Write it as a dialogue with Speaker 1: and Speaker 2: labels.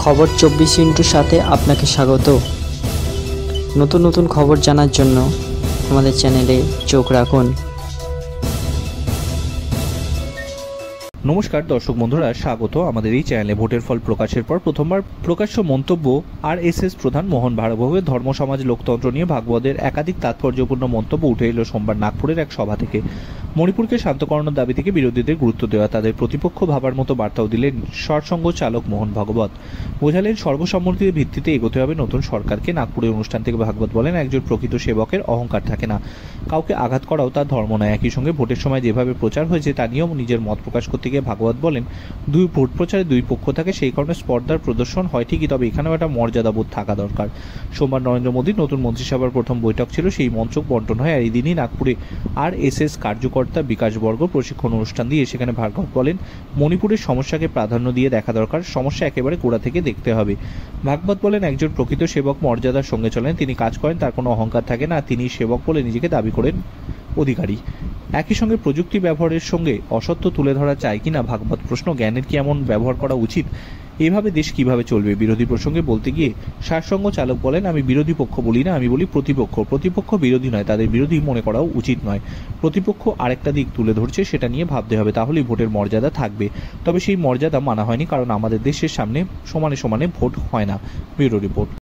Speaker 1: খবর 24 সাথে আপনাকে স্বাগত। নতুন নতুন খবর জানার জন্য আমাদের চ্যানেলে চোখ রাখুন।
Speaker 2: নমস্কার দর্শক বন্ধুরা, স্বাগত আমাদের এই চ্যানেলে। ভোটের ফল প্রকাশের পর প্রথমবার প্রকাশ্য মন্তব্য আরএসএস প্রধান মোহন ভাগবতের ধর্ম সমাজ লোকতন্ত্র নিয়ে ভাগবতের একাধিক তাৎপর্যপূর্ণ মন্তব্য উঠে এলো সোমবার নাগপুরের এক সভা থেকে। মণিপুরকে শান্ত করানোর দাবি থেকে বিরোধীদের গুরুত্ব দেওয়া, তাদের প্রতিপক্ষ ভাবার মতো বার্তাও দিলেন সরসঙ্ঘ চালক মোহন ভাগবত। বোঝালেন সর্বসম্মতির ভিত্তিতে এগোতে হবে নতুন সরকারকে। নাগপুরের অনুষ্ঠান থেকে ভাগবত বলেন, একজন প্রকৃত সেবকের অহংকার থাকে না, কাউকে আঘাত করাও তার ধর্ম নয়। একই সঙ্গে ভোটের সময় যেভাবে প্রচার হয়েছে তা নিয়েও নিজের মত প্রকাশ করতে গিয়ে ভাগবত বলেন, দুই ভোট প্রচারে দুই পক্ষ থাকে, সেই কারণে স্পর্ধার প্রদর্শন হয় ঠিকই, তবে এখানেও একটা মর্যাদাবোধ থাকা দরকার। সোমবার নরেন্দ্র মোদীর নতুন মন্ত্রিসভার প্রথম বৈঠক ছিল, সেই মঞ্চ বন্টন হয়। আর এই দিনই নাগপুরে আরএসএস কার্যকর্তা বিকাশবর্গ প্রশিক্ষণ অনুষ্ঠান দিয়ে সেখানে ভাগবত বলেন, মণিপুরের সমস্যাকে প্রাধান্য দিয়ে দেখা দরকার, সমস্যা একেবারে গোড়া থেকে দেখতে হবে। ভাগবত বলেন, একজন প্রকৃত সেবক মর্যাদার সঙ্গে চলেন, তিনি কাজ করেন, তার কোনো অহংকার থাকে না, তিনি সেবক বলে নিজেকে দাবি করেন অধিকারী। একই সঙ্গে প্রযুক্তি ব্যবহারের সঙ্গে অসত্য তুলে ধরা চায় কিনা ভাগবত প্রশ্ন, জ্ঞানের কি এমন ব্যবহার করা উচিত? এভাবে দেশ কিভাবে চলবে? বিরোধী প্রসঙ্গে বলতে গিয়ে সারসঙ্গ চালক বলেন, আমি বিরোধী পক্ষ বলি না, আমি বলি প্রতিপক্ষ। প্রতিপক্ষ বিরোধী নয়, তাদের বিরোধী মনে করাও উচিত নয়। প্রতিপক্ষ আরেকটা দিক তুলে ধরছে, সেটা নিয়ে ভাবতে হবে, তাহলেই ভোটের মর্যাদা থাকবে। তবে সেই মর্যাদা মানা হয়নি, কারণ আমাদের দেশের সামনে সমানে সমানে ভোট হয় না। Bureau report.